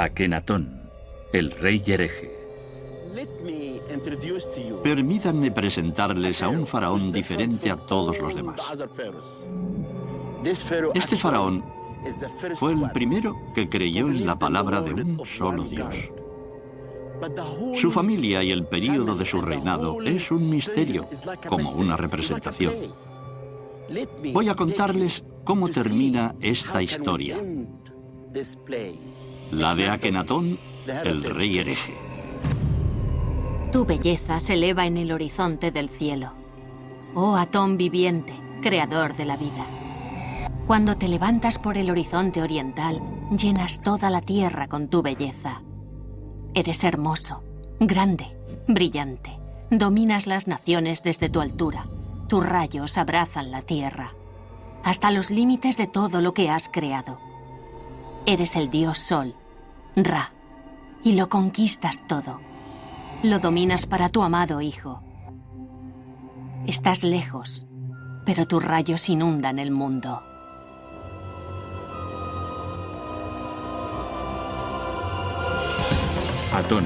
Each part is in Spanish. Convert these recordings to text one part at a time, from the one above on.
Akenatón, el rey hereje. Permítanme presentarles a un faraón diferente a todos los demás. Este faraón fue el primero que creyó en la palabra de un solo Dios. Su familia y el período de su reinado es un misterio, como una representación. Voy a contarles cómo termina esta historia, la de Akenatón, el rey hereje. Tu belleza se eleva en el horizonte del cielo. Oh Atón viviente, creador de la vida. Cuando te levantas por el horizonte oriental, llenas toda la tierra con tu belleza. Eres hermoso, grande, brillante. Dominas las naciones desde tu altura. Tus rayos abrazan la tierra, hasta los límites de todo lo que has creado. Eres el dios Sol, Ra, y lo conquistas todo. Lo dominas para tu amado hijo. Estás lejos, pero tus rayos inundan el mundo. Atón,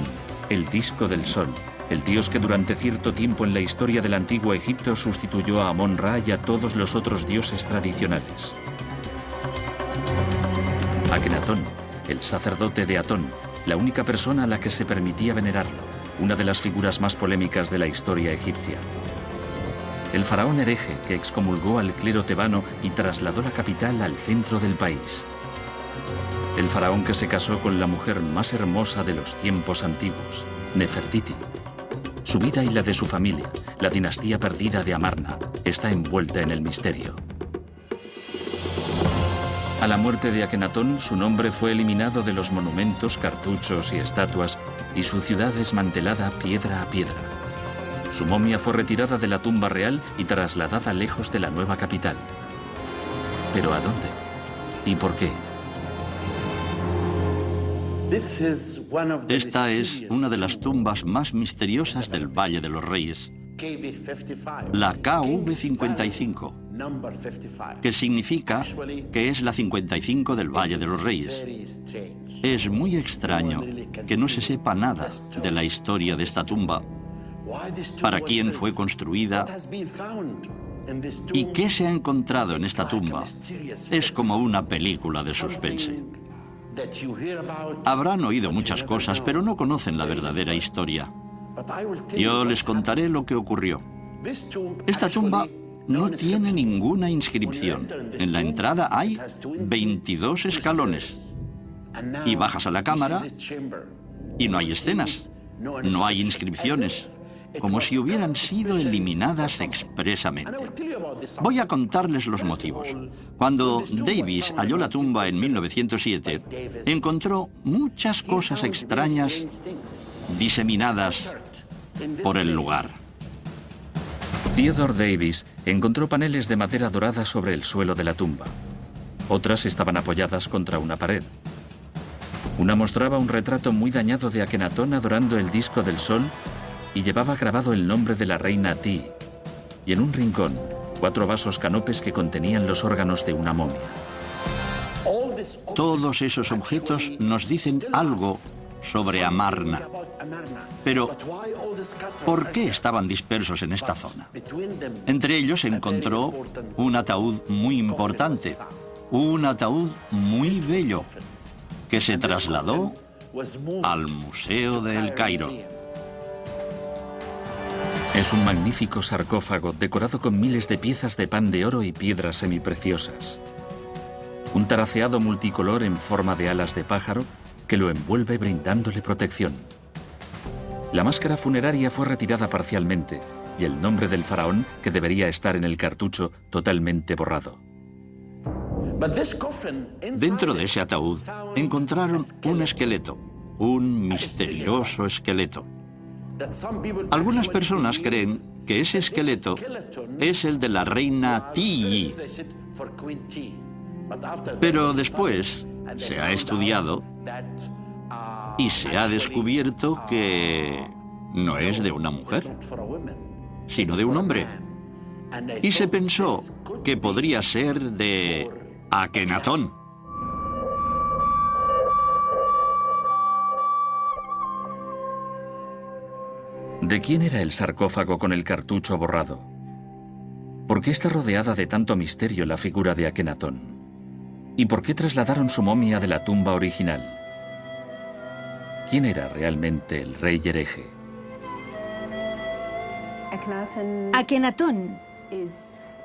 el disco del sol, el dios que durante cierto tiempo en la historia del antiguo Egipto sustituyó a Amón-Ra y a todos los otros dioses tradicionales. Akenatón, el sacerdote de Atón, la única persona a la que se permitía venerarlo, una de las figuras más polémicas de la historia egipcia. El faraón hereje que excomulgó al clero tebano y trasladó la capital al centro del país. El faraón que se casó con la mujer más hermosa de los tiempos antiguos, Nefertiti. Su vida y la de su familia, la dinastía perdida de Amarna, está envuelta en el misterio. A la muerte de Akenatón, su nombre fue eliminado de los monumentos, cartuchos y estatuas, y su ciudad desmantelada piedra a piedra. Su momia fue retirada de la tumba real y trasladada lejos de la nueva capital. ¿Pero a dónde? ¿Y por qué? Esta es una de las tumbas más misteriosas del Valle de los Reyes, la KV55, que significa que es la 55 del Valle de los Reyes. Es muy extraño que no se sepa nada de la historia de esta tumba, para quién fue construida y qué se ha encontrado en esta tumba. Es como una película de suspense. Habrán oído muchas cosas, pero no conocen la verdadera historia. Yo les contaré lo que ocurrió. Esta tumba no tiene ninguna inscripción. En la entrada hay 22 escalones. Y bajas a la cámara y no hay escenas, no hay inscripciones, como si hubieran sido eliminadas expresamente. Voy a contarles los motivos. Cuando Davis halló la tumba en 1907, encontró muchas cosas extrañas diseminadas por el lugar. Theodore Davis encontró paneles de madera dorada sobre el suelo de la tumba. Otras estaban apoyadas contra una pared. Una mostraba un retrato muy dañado de Akenatón adorando el disco del sol y llevaba grabado el nombre de la reina Ti. Y en un rincón, 4 vasos canopes que contenían los órganos de una momia. Todos esos objetos nos dicen algo sobre Amarna. Pero, ¿por qué estaban dispersos en esta zona? Entre ellos se encontró un ataúd muy importante, un ataúd muy bello, que se trasladó al Museo de El Cairo. Es un magnífico sarcófago decorado con miles de piezas de pan de oro y piedras semipreciosas. Un taraceado multicolor en forma de alas de pájaro que lo envuelve brindándole protección. La máscara funeraria fue retirada parcialmente y el nombre del faraón, que debería estar en el cartucho, totalmente borrado. Dentro de ese ataúd encontraron un esqueleto, un misterioso esqueleto. Algunas personas creen que ese esqueleto es el de la reina Ti. Pero después se ha estudiado y se ha descubierto que no es de una mujer, sino de un hombre. Y se pensó que podría ser de Akenatón. ¿De quién era el sarcófago con el cartucho borrado? ¿Por qué está rodeada de tanto misterio la figura de Akenatón? ¿Y por qué trasladaron su momia de la tumba original? ¿Quién era realmente el rey hereje? Akenatón es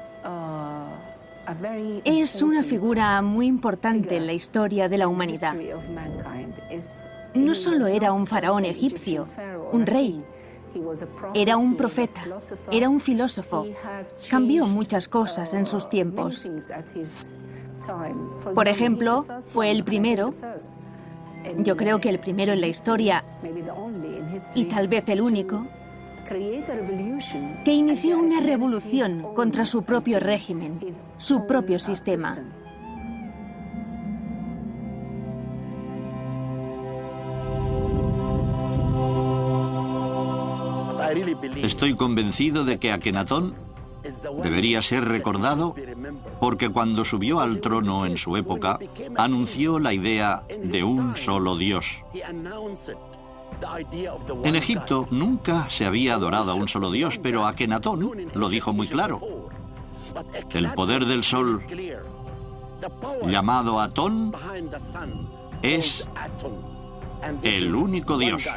una figura muy importante en la historia de la humanidad. No solo era un faraón egipcio, un rey. Era un profeta, era un filósofo. Cambió muchas cosas en sus tiempos. Por ejemplo, fue el primero, yo creo que el primero en la historia, y tal vez el único, que inició una revolución contra su propio régimen, su propio sistema. Estoy convencido de que Akenatón debería ser recordado porque cuando subió al trono en su época, anunció la idea de un solo Dios. En Egipto nunca se había adorado a un solo Dios, pero Akenatón lo dijo muy claro. El poder del sol, llamado Atón, es el único Dios.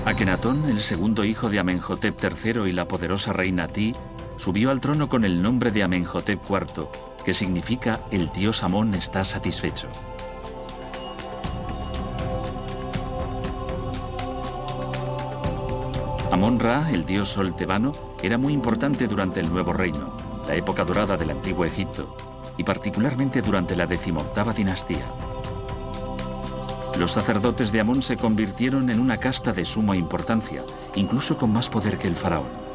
Akenatón, el segundo hijo de Amenhotep III y la poderosa reina Ti, subió al trono con el nombre de Amenhotep IV, que significa el dios Amón está satisfecho. Amón-Ra, el dios sol tebano, era muy importante durante el Nuevo Reino, la época dorada del Antiguo Egipto, y particularmente durante la 18ª dinastía. Los sacerdotes de Amón se convirtieron en una casta de suma importancia, incluso con más poder que el faraón.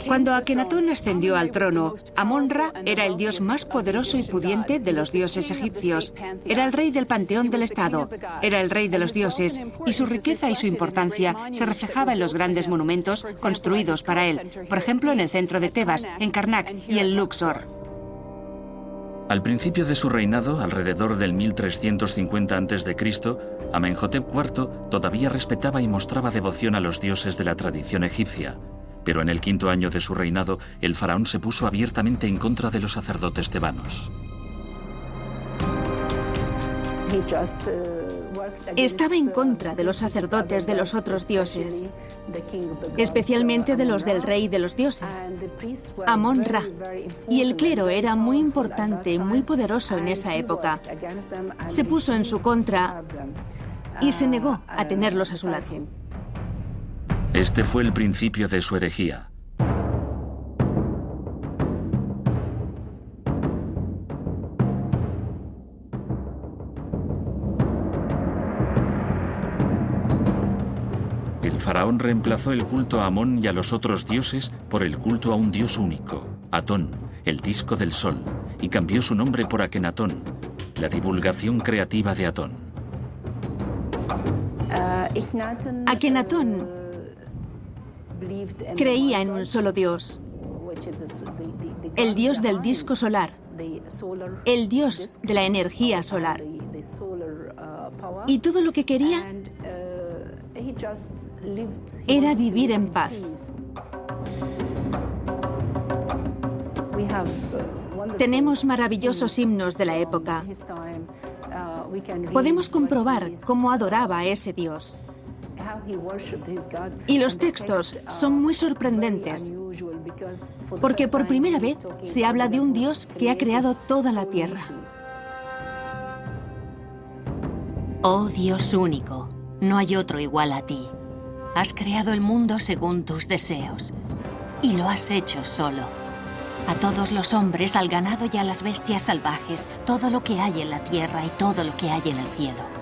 Cuando Akenatón ascendió al trono, Amón-Ra era el dios más poderoso y pudiente de los dioses egipcios. Era el rey del panteón del Estado, era el rey de los dioses, y su riqueza y su importancia se reflejaba en los grandes monumentos construidos para él, por ejemplo en el centro de Tebas, en Karnak y en Luxor. Al principio de su reinado, alrededor del 1350 a.C., Amenhotep IV todavía respetaba y mostraba devoción a los dioses de la tradición egipcia. Pero en el 5º año de su reinado, el faraón se puso abiertamente en contra de los sacerdotes tebanos. Estaba en contra de los sacerdotes de los otros dioses, especialmente de los del rey de los dioses, Amón-Ra. Y el clero era muy importante y muy poderoso en esa época. Se puso en su contra y se negó a tenerlos a su lado. Este fue el principio de su herejía. El faraón reemplazó el culto a Amón y a los otros dioses por el culto a un dios único, Atón, el disco del sol, y cambió su nombre por Akenatón, la divulgación creativa de Atón. Akenatón creía en un solo dios, el dios del disco solar, el dios de la energía solar. Y todo lo que quería era vivir en paz. Tenemos maravillosos himnos de la época. Podemos comprobar cómo adoraba a ese dios. Y los textos son muy sorprendentes, porque por primera vez se habla de un Dios que ha creado toda la tierra. Oh Dios único, no hay otro igual a ti. Has creado el mundo según tus deseos, y lo has hecho solo. A todos los hombres, al ganado y a las bestias salvajes, todo lo que hay en la tierra y todo lo que hay en el cielo.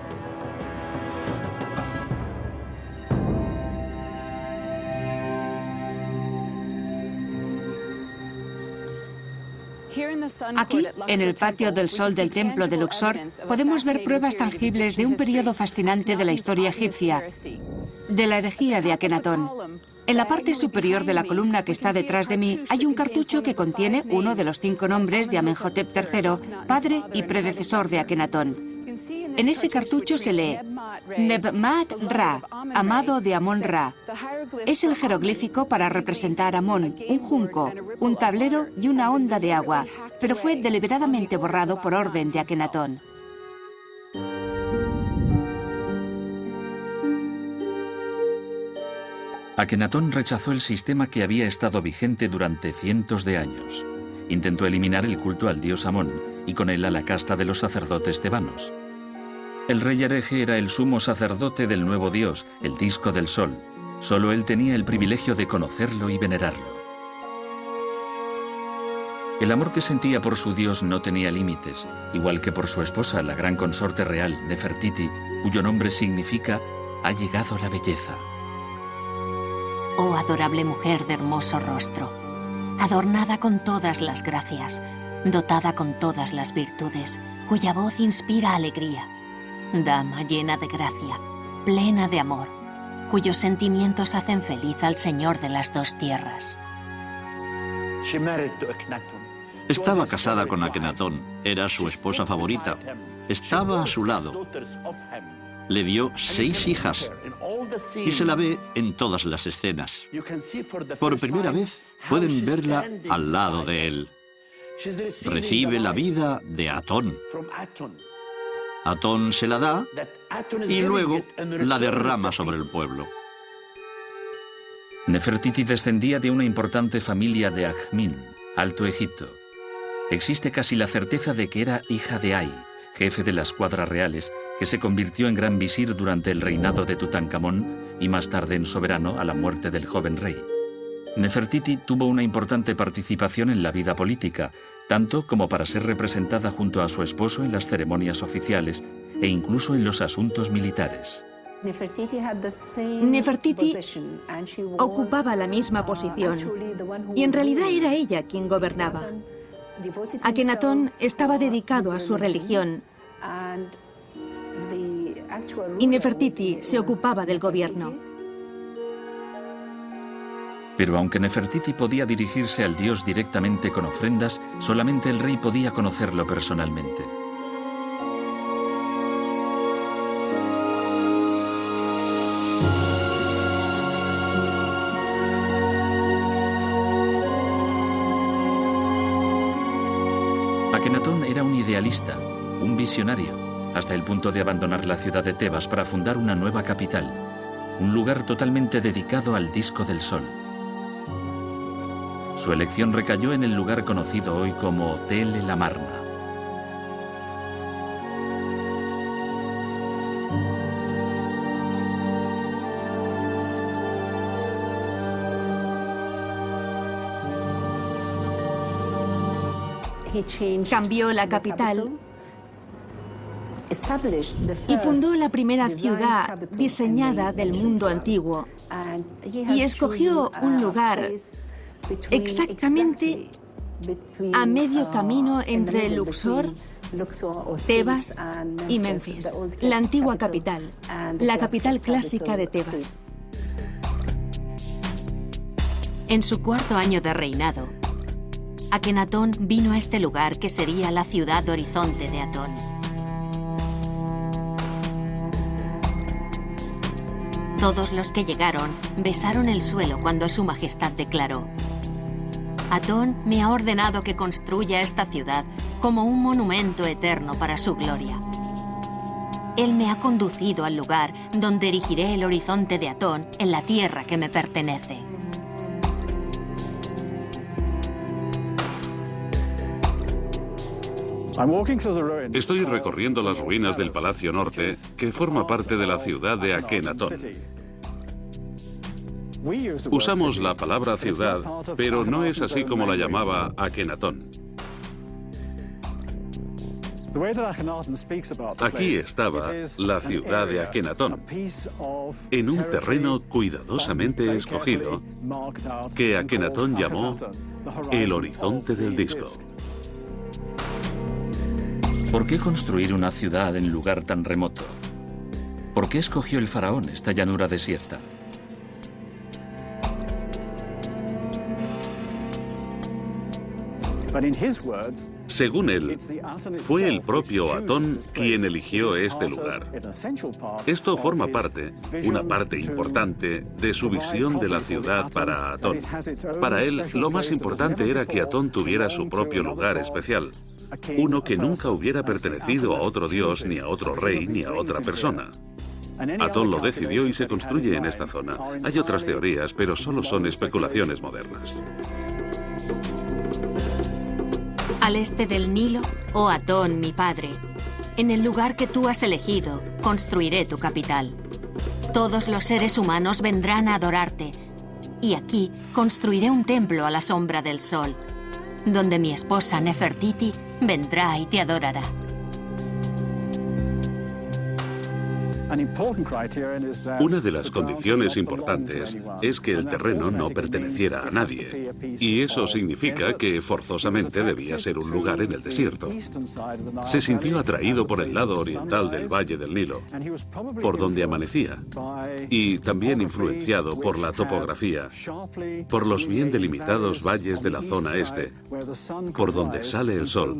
Aquí, en el patio del sol del templo de Luxor, podemos ver pruebas tangibles de un periodo fascinante de la historia egipcia, de la herejía de Akenatón. En la parte superior de la columna que está detrás de mí hay un cartucho que contiene uno de los 5 nombres de Amenhotep III, padre y predecesor de Akenatón. En ese cartucho se lee Neb-Mat-Ra, amado de Amón-Ra. Es el jeroglífico para representar a Amón, un junco, un tablero y una onda de agua, pero fue deliberadamente borrado por orden de Akenatón. Akenatón rechazó el sistema que había estado vigente durante cientos de años. Intentó eliminar el culto al dios Amón y con él a la casta de los sacerdotes tebanos. El rey hereje era el sumo sacerdote del nuevo dios, el disco del sol. Solo él tenía el privilegio de conocerlo y venerarlo. El amor que sentía por su dios no tenía límites, igual que por su esposa, la gran consorte real, Nefertiti, cuyo nombre significa «ha llegado la belleza». Oh adorable mujer de hermoso rostro, adornada con todas las gracias, dotada con todas las virtudes, cuya voz inspira alegría. Dama llena de gracia, plena de amor, cuyos sentimientos hacen feliz al Señor de las 2 tierras. Estaba casada con Akenatón, era su esposa favorita. Estaba a su lado. Le dio 6 hijas y se la ve en todas las escenas. Por primera vez pueden verla al lado de él. Recibe la vida de Atón. Atón se la da y luego la derrama sobre el pueblo. Nefertiti descendía de una importante familia de Akhmin, Alto Egipto. Existe casi la certeza de que era hija de Ay, jefe de las cuadras reales, que se convirtió en gran visir durante el reinado de Tutankamón y más tarde en soberano a la muerte del joven rey. Nefertiti tuvo una importante participación en la vida política, tanto como para ser representada junto a su esposo en las ceremonias oficiales e incluso en los asuntos militares. Nefertiti ocupaba la misma posición y en realidad era ella quien gobernaba. Akenatón estaba dedicado a su religión y Nefertiti se ocupaba del gobierno. Pero aunque Nefertiti podía dirigirse al dios directamente con ofrendas, solamente el rey podía conocerlo personalmente. Akenatón era un idealista, un visionario, hasta el punto de abandonar la ciudad de Tebas para fundar una nueva capital, un lugar totalmente dedicado al disco del sol. Su elección recayó en el lugar conocido hoy como Tel el Amarna. Cambió la capital y fundó la primera ciudad diseñada del mundo antiguo y escogió un lugar exactamente a medio camino entre Luxor, Tebas y Menfis, la antigua capital, la capital clásica de Tebas. En su 4º año de reinado, Akenatón vino a este lugar que sería la ciudad horizonte de Atón. Todos los que llegaron besaron el suelo cuando Su Majestad declaró: Atón me ha ordenado que construya esta ciudad como un monumento eterno para su gloria. Él me ha conducido al lugar donde erigiré el horizonte de Atón en la tierra que me pertenece. Estoy recorriendo las ruinas del Palacio Norte, que forma parte de la ciudad de Akenatón. Usamos la palabra ciudad, pero no es así como la llamaba Akenatón. Aquí estaba la ciudad de Akenatón, en un terreno cuidadosamente escogido, que Akenatón llamó el horizonte del disco. ¿Por qué construir una ciudad en lugar tan remoto? ¿Por qué escogió el faraón esta llanura desierta? Según él, fue el propio Atón quien eligió este lugar. Esto forma parte, una parte importante, de su visión de la ciudad para Atón. Para él, lo más importante era que Atón tuviera su propio lugar especial. Uno que nunca hubiera pertenecido a otro dios, ni a otro rey, ni a otra persona. Atón lo decidió y se construye en esta zona. Hay otras teorías, pero solo son especulaciones modernas. Al este del Nilo, oh Atón, mi padre, en el lugar que tú has elegido, construiré tu capital. Todos los seres humanos vendrán a adorarte, y aquí construiré un templo a la sombra del sol, donde mi esposa Nefertiti vendrá y te adorará. Una de las condiciones importantes es que el terreno no perteneciera a nadie, y eso significa que forzosamente debía ser un lugar en el desierto. Se sintió atraído por el lado oriental del Valle del Nilo, por donde amanecía, y también influenciado por la topografía, por los bien delimitados valles de la zona este, por donde sale el sol,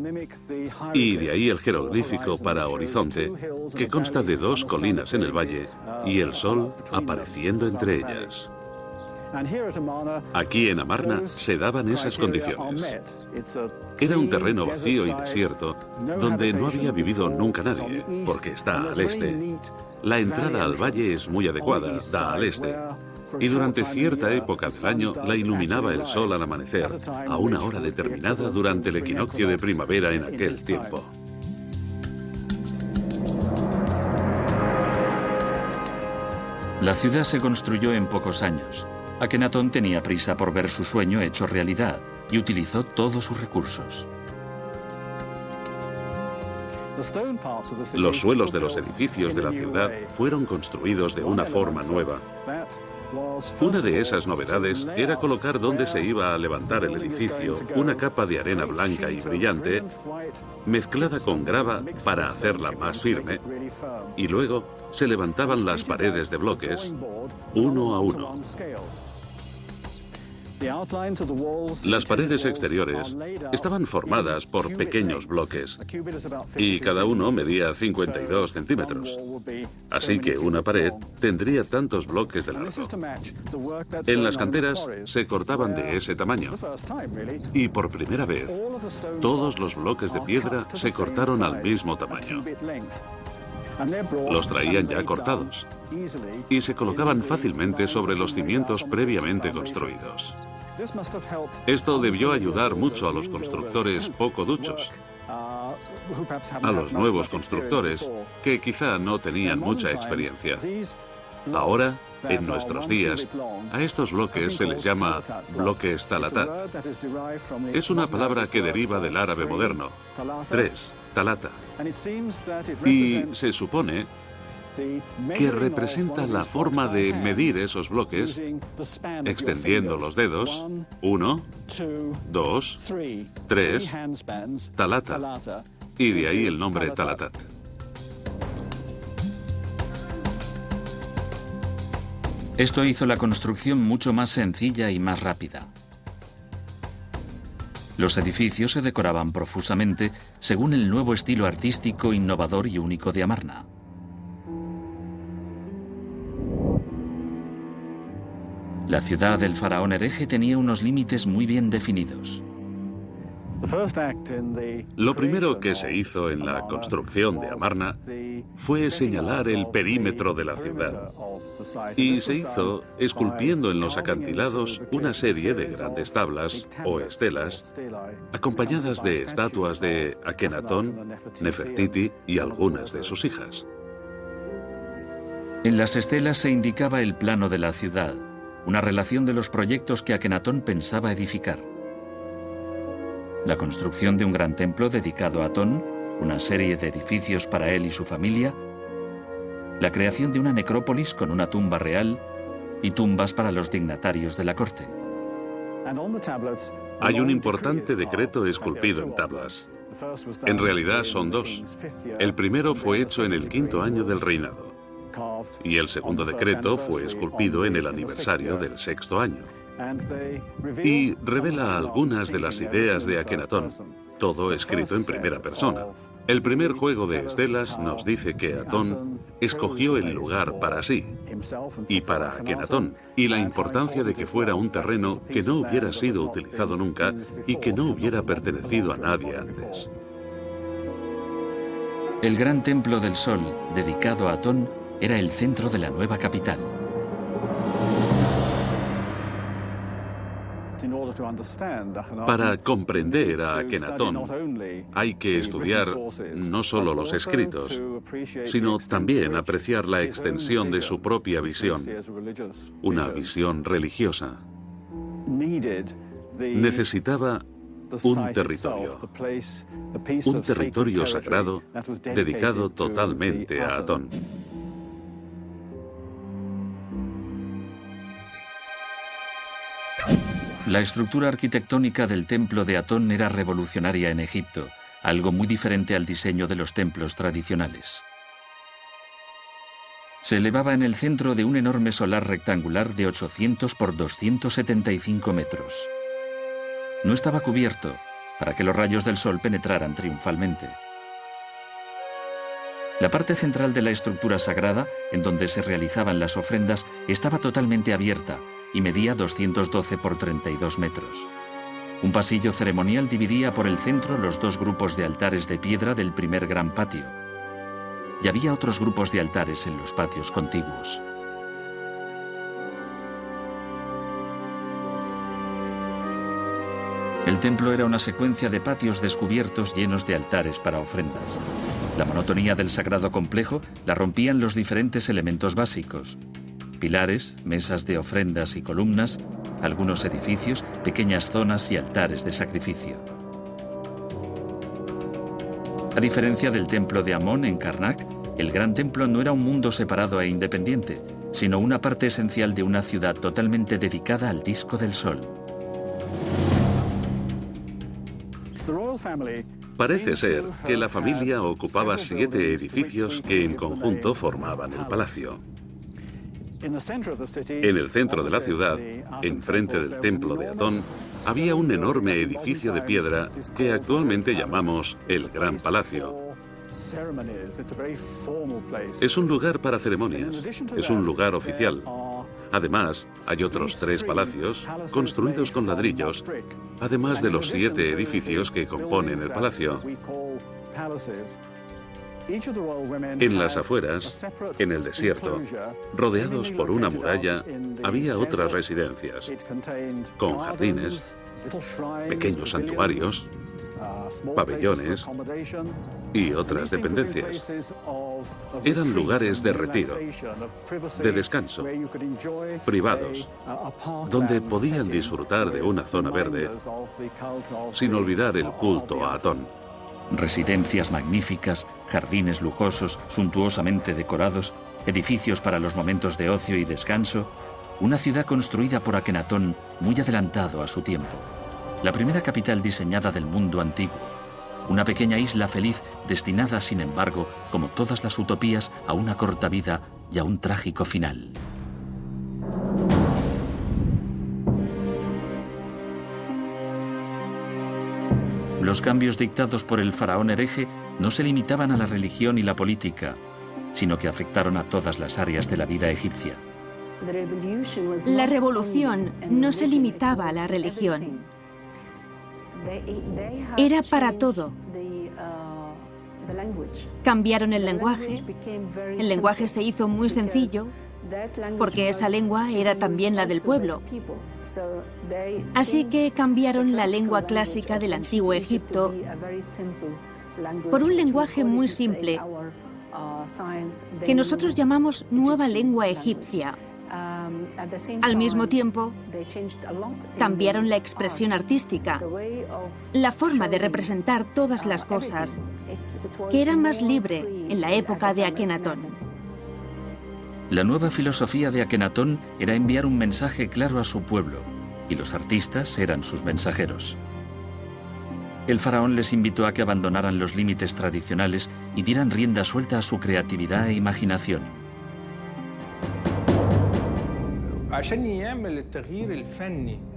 y de ahí el jeroglífico para horizonte, que consta de dos colinas en el valle y el sol apareciendo entre ellas. Aquí en Amarna se daban esas condiciones. Era un terreno vacío y desierto donde no había vivido nunca nadie, porque está al este. La entrada al valle es muy adecuada, da al este. Y durante cierta época del año la iluminaba el sol al amanecer, a una hora determinada durante el equinoccio de primavera en aquel tiempo. La ciudad se construyó en pocos años. Akenatón tenía prisa por ver su sueño hecho realidad y utilizó todos sus recursos. Los suelos de los edificios de la ciudad fueron construidos de una forma nueva. Una de esas novedades era colocar donde se iba a levantar el edificio una capa de arena blanca y brillante mezclada con grava para hacerla más firme, y luego se levantaban las paredes de bloques uno a uno. Las paredes exteriores estaban formadas por pequeños bloques y cada uno medía 52 centímetros. Así que una pared tendría tantos bloques de largo. En las canteras se cortaban de ese tamaño. Y por primera vez, todos los bloques de piedra se cortaron al mismo tamaño. Los traían ya cortados y se colocaban fácilmente sobre los cimientos previamente construidos. Esto debió ayudar mucho a los constructores poco duchos, a los nuevos constructores que quizá no tenían mucha experiencia. Ahora, en nuestros días, a estos bloques se les llama bloques talatat. Es una palabra que deriva del árabe moderno, tres, talata, y se supone que representa la forma de medir esos bloques extendiendo los dedos, 1, 2, 3, talata, y de ahí el nombre talatat. Esto hizo la construcción mucho más sencilla y más rápida. Los edificios se decoraban profusamente según el nuevo estilo artístico, innovador y único de Amarna. La ciudad del faraón hereje tenía unos límites muy bien definidos. Lo primero que se hizo en la construcción de Amarna fue señalar el perímetro de la ciudad. Y se hizo esculpiendo en los acantilados una serie de grandes tablas o estelas, acompañadas de estatuas de Akenatón, Nefertiti y algunas de sus hijas. En las estelas se indicaba el plano de la ciudad, una relación de los proyectos que Akenatón pensaba edificar. La construcción de un gran templo dedicado a Atón, una serie de edificios para él y su familia, la creación de una necrópolis con una tumba real y tumbas para los dignatarios de la corte. Hay un importante decreto esculpido en tablas. En realidad son dos. El primero fue hecho en el 5º año del reinado y el segundo decreto fue esculpido en el aniversario del 6º año. y revela algunas de las ideas de Akenatón, todo escrito en primera persona. El primer juego de estelas nos dice que Atón escogió el lugar para sí y para Akenatón, y la importancia de que fuera un terreno que no hubiera sido utilizado nunca y que no hubiera pertenecido a nadie antes. El gran templo del Sol, dedicado a Atón, era el centro de la nueva capital. Para comprender a Akenatón, hay que estudiar no solo los escritos, sino también apreciar la extensión de su propia visión, una visión religiosa. Necesitaba un territorio sagrado dedicado totalmente a Atón. La estructura arquitectónica del templo de Atón era revolucionaria en Egipto, algo muy diferente al diseño de los templos tradicionales. Se elevaba en el centro de un enorme solar rectangular de 800 por 275 metros. No estaba cubierto para que los rayos del sol penetraran triunfalmente. La parte central de la estructura sagrada, en donde se realizaban las ofrendas, estaba totalmente abierta y medía 212 por 32 metros. Un pasillo ceremonial dividía por el centro los dos grupos de altares de piedra del primer gran patio. Y había otros grupos de altares en los patios contiguos. El templo era una secuencia de patios descubiertos llenos de altares para ofrendas. La monotonía del sagrado complejo la rompían los diferentes elementos básicos: pilares, mesas de ofrendas y columnas, algunos edificios, pequeñas zonas y altares de sacrificio. A diferencia del templo de Amón en Karnak, el gran templo no era un mundo separado e independiente, sino una parte esencial de una ciudad totalmente dedicada al disco del sol. Parece ser que la familia ocupaba 7 edificios que en conjunto formaban el palacio. En el centro de la ciudad, enfrente del templo de Atón, había un enorme edificio de piedra que actualmente llamamos el Gran Palacio. Es un lugar para ceremonias, es un lugar oficial. Además, hay otros 3 palacios construidos con ladrillos, además de los 7 edificios que componen el palacio. En las afueras, en el desierto, rodeados por una muralla, había otras residencias, con jardines, pequeños santuarios, pabellones y otras dependencias. Eran lugares de retiro, de descanso, privados, donde podían disfrutar de una zona verde, sin olvidar el culto a Atón. Residencias magníficas, jardines lujosos, suntuosamente decorados, edificios para los momentos de ocio y descanso, una ciudad construida por Akenatón muy adelantado a su tiempo. La primera capital diseñada del mundo antiguo. Una pequeña isla feliz destinada, sin embargo, como todas las utopías, a una corta vida y a un trágico final. Los cambios dictados por el faraón hereje no se limitaban a la religión y la política, sino que afectaron a todas las áreas de la vida egipcia. La revolución no se limitaba a la religión. Era para todo. Cambiaron el lenguaje. El lenguaje se hizo muy sencillo porque esa lengua era también la del pueblo. Así que cambiaron la lengua clásica del antiguo Egipto por un lenguaje muy simple que nosotros llamamos nueva lengua egipcia. Al mismo tiempo, cambiaron la expresión artística, la forma de representar todas las cosas, que era más libre en la época de Akenatón. La nueva filosofía de Akenatón era enviar un mensaje claro a su pueblo, y los artistas eran sus mensajeros. El faraón les invitó a que abandonaran los límites tradicionales y dieran rienda suelta a su creatividad e imaginación.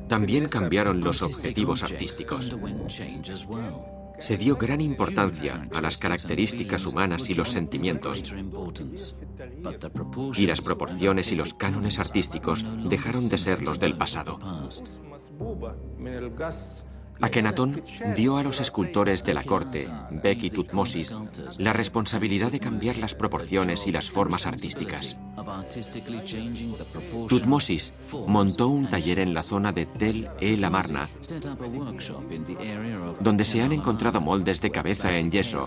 También cambiaron los objetivos artísticos. Se dio gran importancia a las características humanas y los sentimientos, y las proporciones y los cánones artísticos dejaron de ser los del pasado. Akenatón dio a los escultores de la corte, Bek y Tutmosis, la responsabilidad de cambiar las proporciones y las formas artísticas. Tutmosis montó un taller en la zona de Tel El Amarna, donde se han encontrado moldes de cabeza en yeso,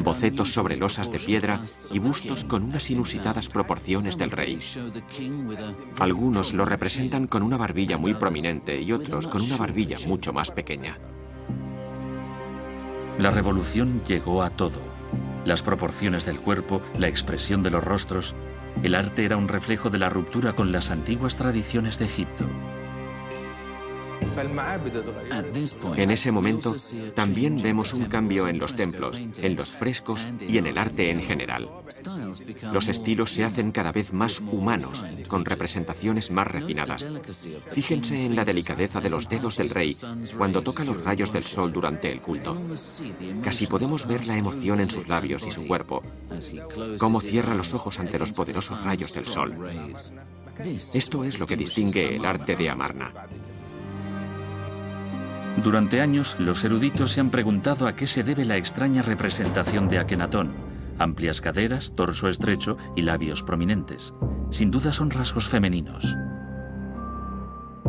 bocetos sobre losas de piedra y bustos con unas inusitadas proporciones del rey. Algunos lo representan con una barbilla muy prominente y otros con una barbilla mucho más pequeña. La revolución llegó a todo. Las proporciones del cuerpo, la expresión de los rostros. El arte era un reflejo de la ruptura con las antiguas tradiciones de Egipto. En ese momento, también vemos un cambio en los templos, en los frescos y en el arte en general. Los estilos se hacen cada vez más humanos, con representaciones más refinadas. Fíjense en la delicadeza de los dedos del rey cuando toca los rayos del sol durante el culto. Casi podemos ver la emoción en sus labios y su cuerpo, cómo cierra los ojos ante los poderosos rayos del sol. Esto es lo que distingue el arte de Amarna. Durante años, los eruditos se han preguntado a qué se debe la extraña representación de Akenatón. Amplias caderas, torso estrecho y labios prominentes. Sin duda son rasgos femeninos.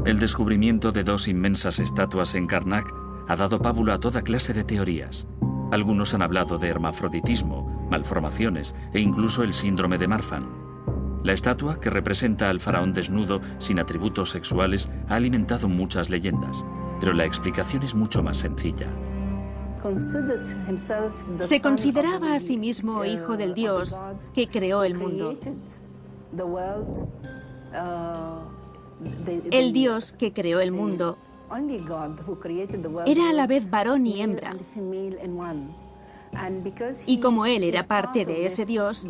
El descubrimiento de dos inmensas estatuas en Karnak ha dado pábulo a toda clase de teorías. Algunos han hablado de hermafroditismo, malformaciones e incluso el síndrome de Marfan. La estatua, que representa al faraón desnudo, sin atributos sexuales, ha alimentado muchas leyendas. Pero la explicación es mucho más sencilla. Se consideraba a sí mismo hijo del Dios que creó el mundo. El Dios que creó el mundo era a la vez varón y hembra. Y como él era parte de ese Dios,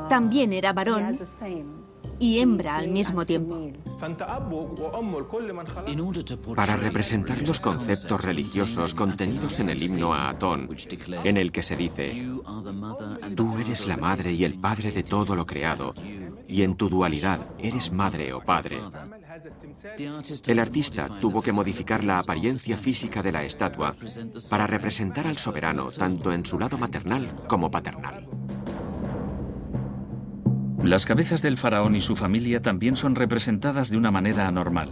también era varón y hembra al mismo tiempo. Para representar los conceptos religiosos contenidos en el himno a Atón, en el que se dice: tú eres la madre y el padre de todo lo creado, y en tu dualidad eres madre o padre. El artista tuvo que modificar la apariencia física de la estatua para representar al soberano tanto en su lado maternal como paternal. Las cabezas del faraón y su familia también son representadas de una manera anormal.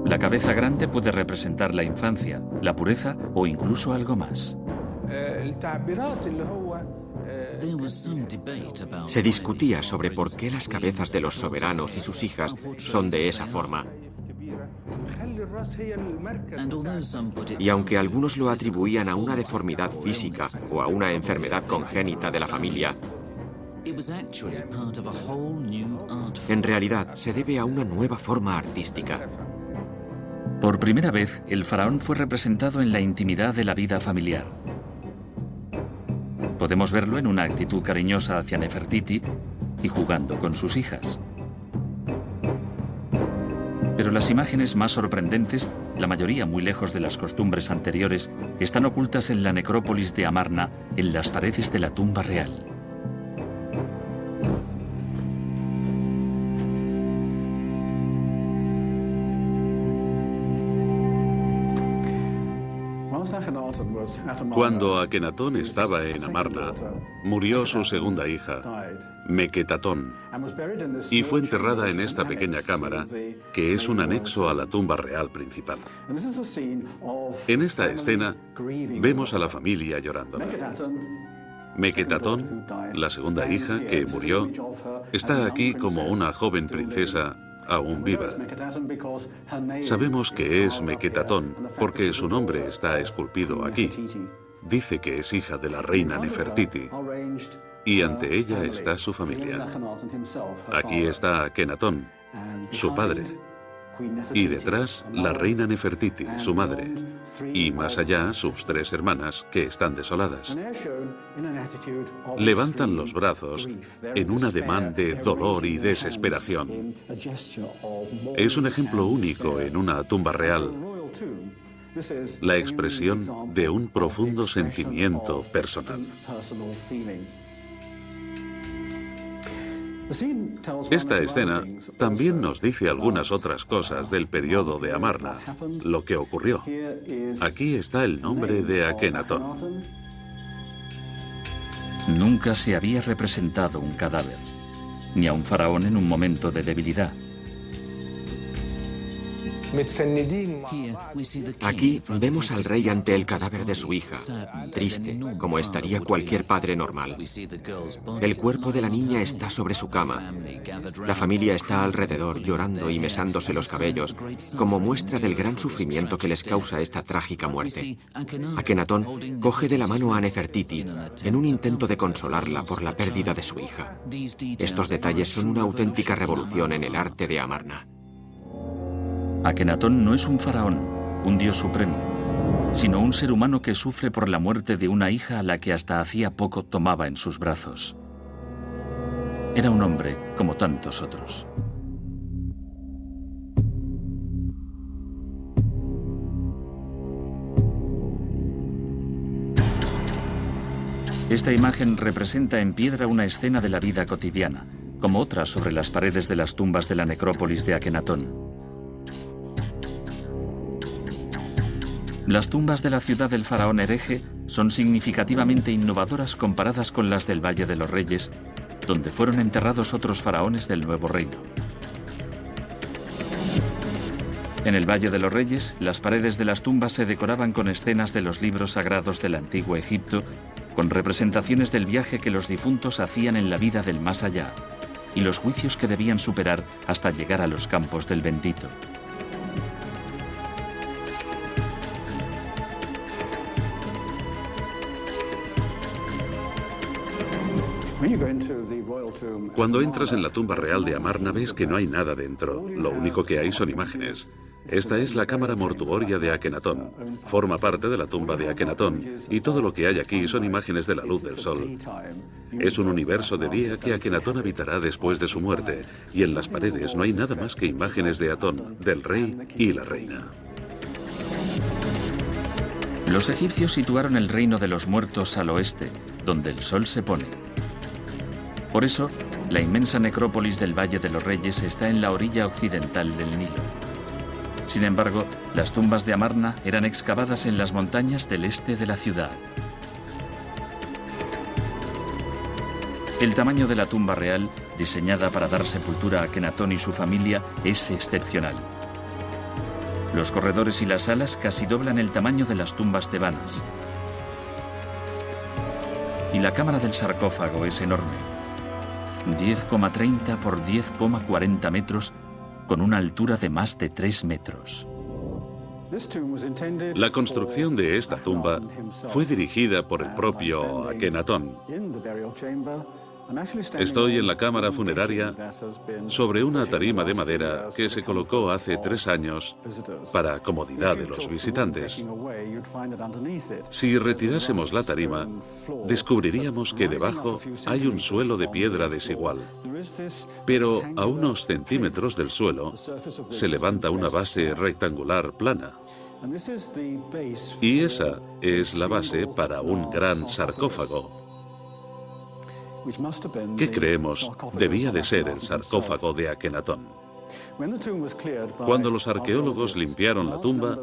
La cabeza grande puede representar la infancia, la pureza o incluso algo más. Se discutía sobre por qué las cabezas de los soberanos y sus hijas son de esa forma. Y aunque algunos lo atribuían a una deformidad física o a una enfermedad congénita de la familia, en realidad se debe a una nueva forma artística. Por primera vez, el faraón fue representado en la intimidad de la vida familiar. Podemos verlo en una actitud cariñosa hacia Nefertiti y jugando con sus hijas. Pero las imágenes más sorprendentes, la mayoría muy lejos de las costumbres anteriores, están ocultas en la necrópolis de Amarna, en las paredes de la tumba real. Cuando Akenatón estaba en Amarna, murió su segunda hija, Meketatón, y fue enterrada en esta pequeña cámara, que es un anexo a la tumba real principal. En esta escena, vemos a la familia llorando. Meketatón, la segunda hija que murió, está aquí como una joven princesa aún viva. Sabemos que es Meketatón porque su nombre está esculpido aquí. Dice que es hija de la reina Nefertiti y ante ella está su familia. Aquí está Akenatón, su padre, y detrás la reina Nefertiti, su madre, y más allá sus 3 hermanas, que están desoladas. Levantan los brazos en un ademán de dolor y desesperación. Es un ejemplo único en una tumba real, la expresión de un profundo sentimiento personal. Esta escena también nos dice algunas otras cosas del periodo de Amarna, lo que ocurrió. Aquí está el nombre de Akenatón. Nunca se había representado un cadáver, ni a un faraón en un momento de debilidad. Aquí vemos al rey ante el cadáver de su hija, triste, como estaría cualquier padre normal. El cuerpo de la niña está sobre su cama. La familia está alrededor llorando y mesándose los cabellos, como muestra del gran sufrimiento que les causa esta trágica muerte. Akenatón coge de la mano a Nefertiti en un intento de consolarla por la pérdida de su hija. Estos detalles son una auténtica revolución en el arte de Amarna. Akenatón no es un faraón, un dios supremo, sino un ser humano que sufre por la muerte de una hija a la que hasta hacía poco tomaba en sus brazos. Era un hombre como tantos otros. Esta imagen representa en piedra una escena de la vida cotidiana, como otras sobre las paredes de las tumbas de la necrópolis de Akenatón. Las tumbas de la ciudad del faraón hereje son significativamente innovadoras comparadas con las del Valle de los Reyes, donde fueron enterrados otros faraones del Nuevo Reino. En el Valle de los Reyes, las paredes de las tumbas se decoraban con escenas de los libros sagrados del antiguo Egipto, con representaciones del viaje que los difuntos hacían en la vida del más allá y los juicios que debían superar hasta llegar a los campos del bendito. Cuando entras en la tumba real de Amarna ves que no hay nada dentro, lo único que hay son imágenes. Esta es la cámara mortuoria de Akenatón. Forma parte de la tumba de Akenatón y todo lo que hay aquí son imágenes de la luz del sol. Es un universo de día que Akenatón habitará después de su muerte y en las paredes no hay nada más que imágenes de Atón, del rey y la reina. Los egipcios situaron el reino de los muertos al oeste, donde el sol se pone. Por eso, la inmensa necrópolis del Valle de los Reyes está en la orilla occidental del Nilo. Sin embargo, las tumbas de Amarna eran excavadas en las montañas del este de la ciudad. El tamaño de la tumba real, diseñada para dar sepultura a Akenatón y su familia, es excepcional. Los corredores y las salas casi doblan el tamaño de las tumbas tebanas. Y la cámara del sarcófago es enorme. 10,30 por 10,40 metros, con una altura de más de 3 metros. La construcción de esta tumba fue dirigida por el propio Akenatón. Estoy en la cámara funeraria sobre una tarima de madera que se colocó hace 3 años para comodidad de los visitantes. Si retirásemos la tarima, descubriríamos que debajo hay un suelo de piedra desigual. Pero a unos centímetros del suelo se levanta una base rectangular plana. Y esa es la base para un gran sarcófago. ¿Qué creemos debía de ser el sarcófago de Akenatón? Cuando los arqueólogos limpiaron la tumba,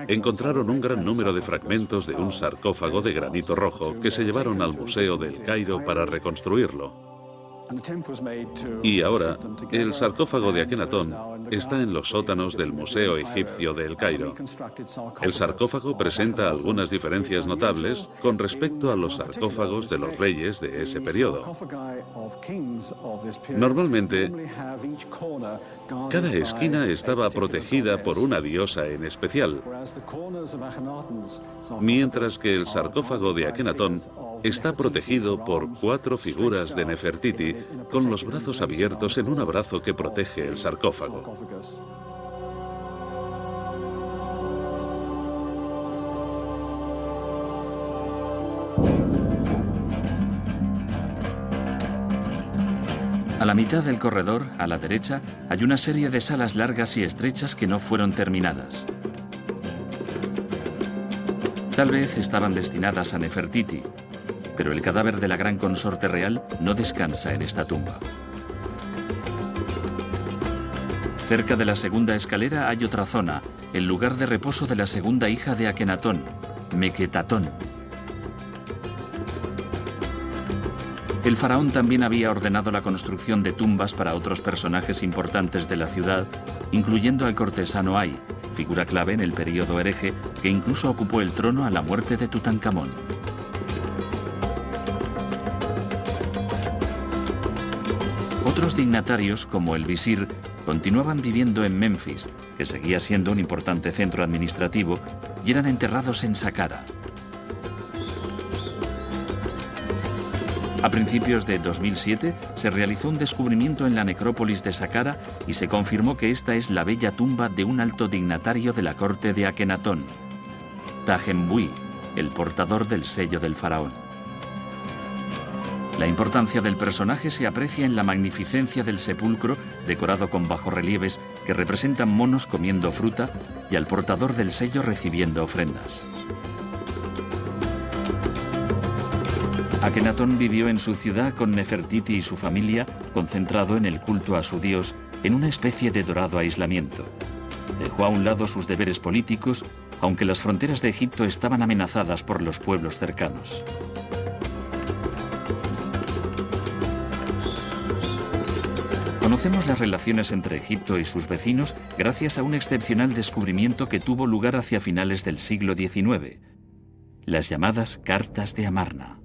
encontraron un gran número de fragmentos de un sarcófago de granito rojo que se llevaron al Museo del Cairo para reconstruirlo. Y ahora, el sarcófago de Akenatón está en los sótanos del Museo Egipcio de El Cairo. El sarcófago presenta algunas diferencias notables con respecto a los sarcófagos de los reyes de ese periodo. Normalmente, cada esquina estaba protegida por una diosa en especial, mientras que el sarcófago de Akenatón está protegido por 4 figuras de Nefertiti con los brazos abiertos en un abrazo que protege el sarcófago. la mitad del corredor, a la derecha, hay una serie de salas largas y estrechas que no fueron terminadas. Tal vez estaban destinadas a Nefertiti, pero el cadáver de la gran consorte real no descansa en esta tumba. Cerca de la segunda escalera hay otra zona, el lugar de reposo de la segunda hija de Akenatón, Meketatón. El faraón también había ordenado la construcción de tumbas para otros personajes importantes de la ciudad, incluyendo al cortesano Ay, figura clave en el período hereje que incluso ocupó el trono a la muerte de Tutankamón. Otros dignatarios, como el visir, continuaban viviendo en Memphis, que seguía siendo un importante centro administrativo, y eran enterrados en Saqqara. A principios de 2007 se realizó un descubrimiento en la necrópolis de Saqqara y se confirmó que esta es la bella tumba de un alto dignatario de la corte de Akenatón, Tajembui, el portador del sello del faraón. La importancia del personaje se aprecia en la magnificencia del sepulcro, decorado con bajorrelieves que representan monos comiendo fruta y al portador del sello recibiendo ofrendas. Akenatón vivió en su ciudad con Nefertiti y su familia, concentrado en el culto a su dios, en una especie de dorado aislamiento. Dejó a un lado sus deberes políticos, aunque las fronteras de Egipto estaban amenazadas por los pueblos cercanos. Conocemos las relaciones entre Egipto y sus vecinos gracias a un excepcional descubrimiento que tuvo lugar hacia finales del siglo XIX, las llamadas Cartas de Amarna.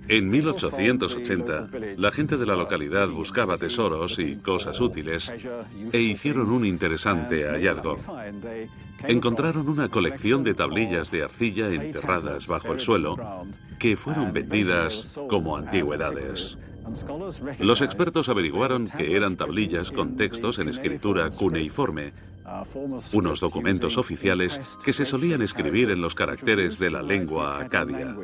En 1880, la gente de la localidad buscaba tesoros y cosas útiles e hicieron un interesante hallazgo. Encontraron una colección de tablillas de arcilla enterradas bajo el suelo que fueron vendidas como antigüedades. Los expertos averiguaron que eran tablillas con textos en escritura cuneiforme, unos documentos oficiales que se solían escribir en los caracteres de la lengua acadia.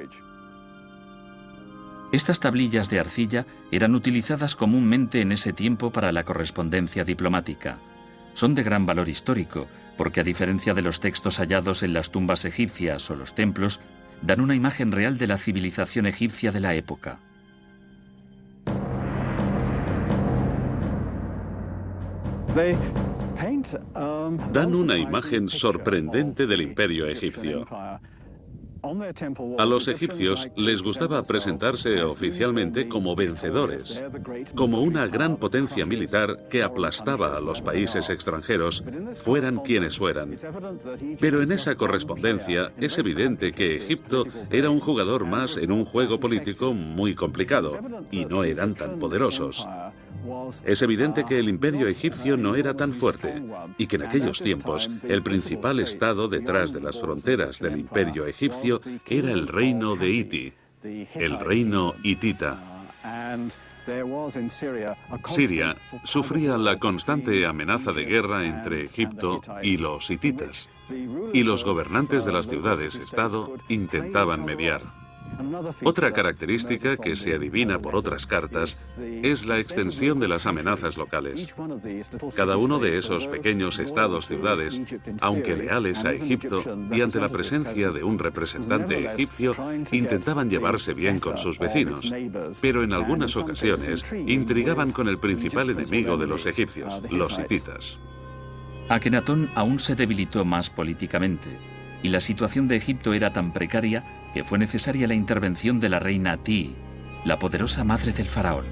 Estas tablillas de arcilla eran utilizadas comúnmente en ese tiempo para la correspondencia diplomática. Son de gran valor histórico, porque a diferencia de los textos hallados en las tumbas egipcias o los templos, dan una imagen real de la civilización egipcia de la época. Dan una imagen sorprendente del imperio egipcio. A los egipcios les gustaba presentarse oficialmente como vencedores, como una gran potencia militar que aplastaba a los países extranjeros, fueran quienes fueran. Pero en esa correspondencia es evidente que Egipto era un jugador más en un juego político muy complicado, y no eran tan poderosos. Es evidente que el imperio egipcio no era tan fuerte y que en aquellos tiempos el principal estado detrás de las fronteras del imperio egipcio era el reino de Iti, el reino hitita. Siria sufría la constante amenaza de guerra entre Egipto y los hititas, y los gobernantes de las ciudades-estado intentaban mediar. Otra característica que se adivina por otras cartas es la extensión de las amenazas locales. Cada uno de esos pequeños estados-ciudades, aunque leales a Egipto y ante la presencia de un representante egipcio, intentaban llevarse bien con sus vecinos, pero en algunas ocasiones intrigaban con el principal enemigo de los egipcios, los hititas. Akenatón aún se debilitó más políticamente, y la situación de Egipto era tan precaria que fue necesaria la intervención de la reina Ti, la poderosa madre del faraón.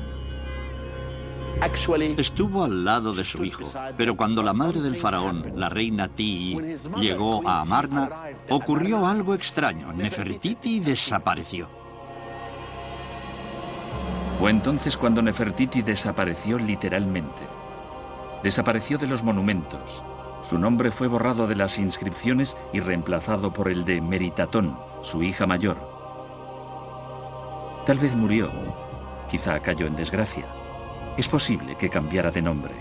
Estuvo al lado de su hijo, pero cuando la madre del faraón, la reina Ti, llegó a Amarna, ocurrió algo extraño. Nefertiti desapareció. Fue entonces cuando Nefertiti desapareció literalmente. Desapareció de los monumentos. Su nombre fue borrado de las inscripciones y reemplazado por el de Meritatón, su hija mayor. Tal vez murió, quizá cayó en desgracia. Es posible que cambiara de nombre.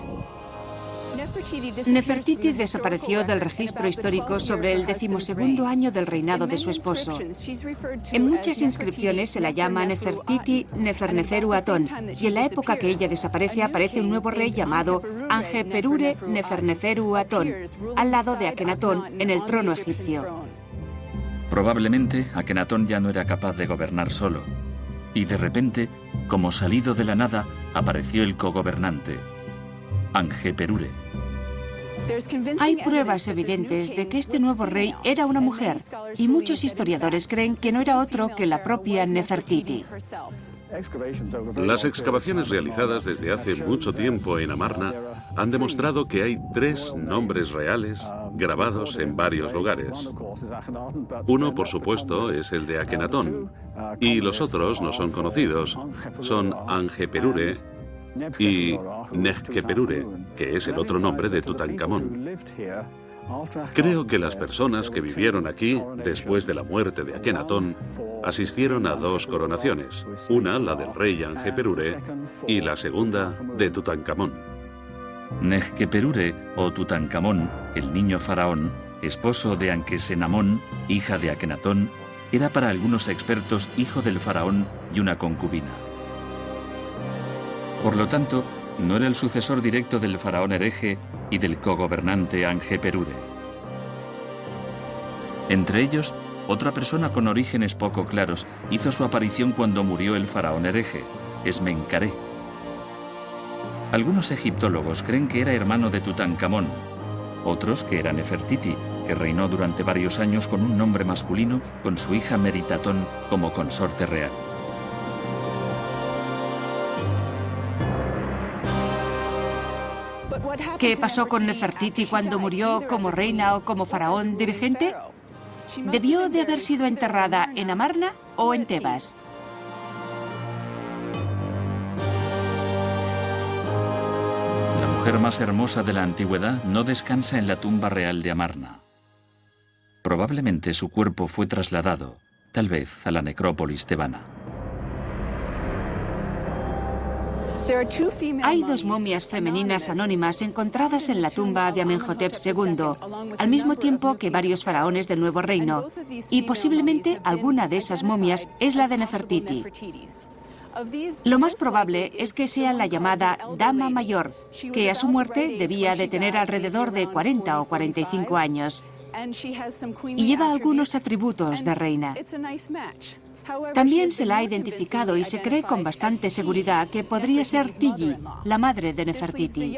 Nefertiti desapareció del registro histórico sobre el 12º año del reinado de su esposo. En muchas inscripciones se la llama Nefertiti Neferneferu Atón, y en la época que ella desaparece aparece un nuevo rey llamado Angeperure Neferneferu Atón, al lado de Akenatón en el trono egipcio. Probablemente Akenatón ya no era capaz de gobernar solo, y de repente, como salido de la nada, apareció el cogobernante, Angeperure. Hay pruebas evidentes de que este nuevo rey era una mujer, y muchos historiadores creen que no era otro que la propia Nefertiti. Las excavaciones realizadas desde hace mucho tiempo en Amarna han demostrado que hay 3 nombres reales grabados en varios lugares. Uno, por supuesto, es el de Akenatón, y los otros no son conocidos. Son Angeperure y Nekhkeperure, que es el otro nombre de Tutankamón. Creo que las personas que vivieron aquí después de la muerte de Akenatón asistieron a 2 coronaciones, una la del rey Angeperure y la segunda de Tutankamón. Nekhkeperure o Tutankamón, el niño faraón, esposo de Ankesenamón, hija de Akenatón, era para algunos expertos hijo del faraón y una concubina. Por lo tanto, no era el sucesor directo del faraón hereje y del cogobernante Angeperure. Entre ellos, otra persona con orígenes poco claros hizo su aparición cuando murió el faraón hereje, Esmencaré. Algunos egiptólogos creen que era hermano de Tutankamón, otros que era Nefertiti, que reinó durante varios años con un nombre masculino con su hija Meritatón como consorte real. ¿Qué pasó con Nefertiti cuando murió como reina o como faraón dirigente? ¿Debió de haber sido enterrada en Amarna o en Tebas? La mujer más hermosa de la antigüedad no descansa en la tumba real de Amarna. Probablemente su cuerpo fue trasladado, tal vez a la necrópolis tebana. Hay 2 momias femeninas anónimas encontradas en la tumba de Amenhotep II, al mismo tiempo que varios faraones del Nuevo Reino, y posiblemente alguna de esas momias es la de Nefertiti. Lo más probable es que sea la llamada Dama Mayor, que a su muerte debía de tener alrededor de 40 o 45 años, y lleva algunos atributos de reina. También se la ha identificado y se cree con bastante seguridad que podría ser Tigi, la madre de Nefertiti.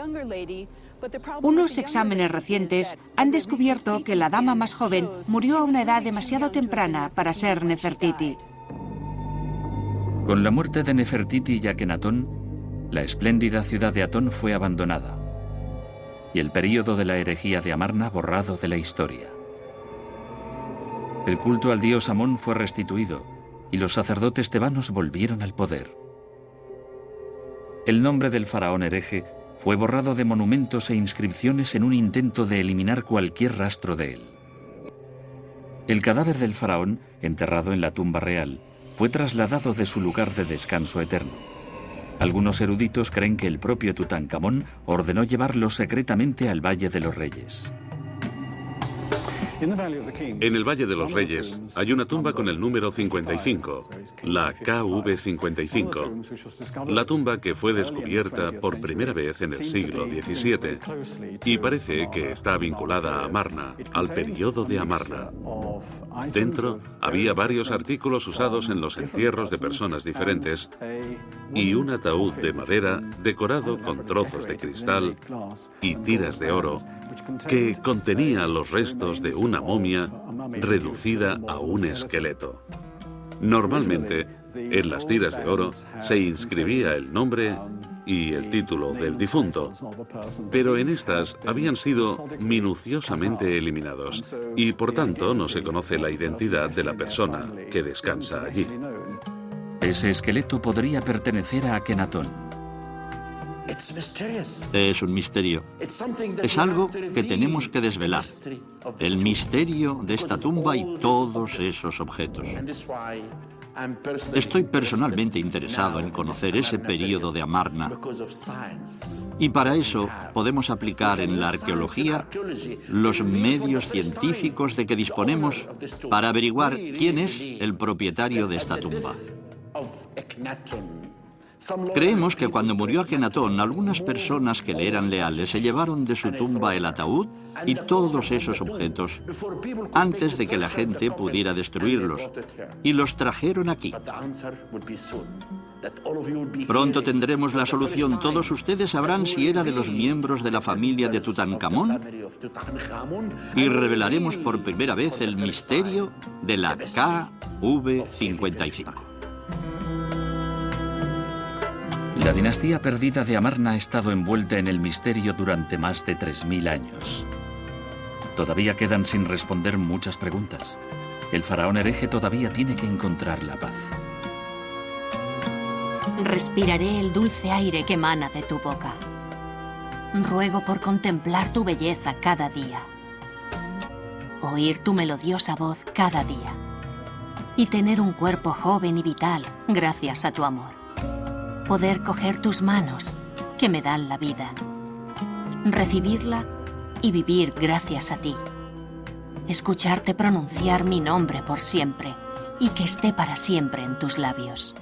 Unos exámenes recientes han descubierto que la dama más joven murió a una edad demasiado temprana para ser Nefertiti. Con la muerte de Nefertiti y Akenatón, la espléndida ciudad de Atón fue abandonada y el período de la herejía de Amarna borrado de la historia. El culto al dios Amón fue restituido y los sacerdotes tebanos volvieron al poder. El nombre del faraón hereje fue borrado de monumentos e inscripciones en un intento de eliminar cualquier rastro de él. El cadáver del faraón, enterrado en la tumba real, fue trasladado de su lugar de descanso eterno. Algunos eruditos creen que el propio Tutankamón ordenó llevarlo secretamente al Valle de los Reyes. En el Valle de los Reyes hay una tumba con el número 55, la KV55, la tumba que fue descubierta por primera vez en el siglo XVII y parece que está vinculada a Amarna, al periodo de Amarna. Dentro había varios artículos usados en los entierros de personas diferentes y un ataúd de madera decorado con trozos de cristal y tiras de oro que contenía los restos de una momia reducida a un esqueleto. Normalmente, en las tiras de oro se inscribía el nombre y el título del difunto, pero en estas habían sido minuciosamente eliminados y por tanto no se conoce la identidad de la persona que descansa allí. Ese esqueleto podría pertenecer a Akenatón. Es un misterio. Es algo que tenemos que desvelar. El misterio de esta tumba y todos esos objetos. Estoy personalmente interesado en conocer ese período de Amarna, y para eso podemos aplicar en la arqueología los medios científicos de que disponemos para averiguar quién es el propietario de esta tumba. Creemos que cuando murió Akenatón, algunas personas que le eran leales se llevaron de su tumba el ataúd y todos esos objetos antes de que la gente pudiera destruirlos, y los trajeron aquí. Pronto tendremos la solución. Todos ustedes sabrán si era de los miembros de la familia de Tutankamón, y revelaremos por primera vez el misterio de la KV-55. La dinastía perdida de Amarna ha estado envuelta en el misterio durante más de 3000 años. Todavía quedan sin responder muchas preguntas. El faraón hereje todavía tiene que encontrar la paz. Respiraré el dulce aire que emana de tu boca. Ruego por contemplar tu belleza cada día, oír tu melodiosa voz cada día y tener un cuerpo joven y vital gracias a tu amor. Poder coger tus manos, que me dan la vida, recibirla y vivir gracias a ti. Escucharte pronunciar mi nombre por siempre y que esté para siempre en tus labios.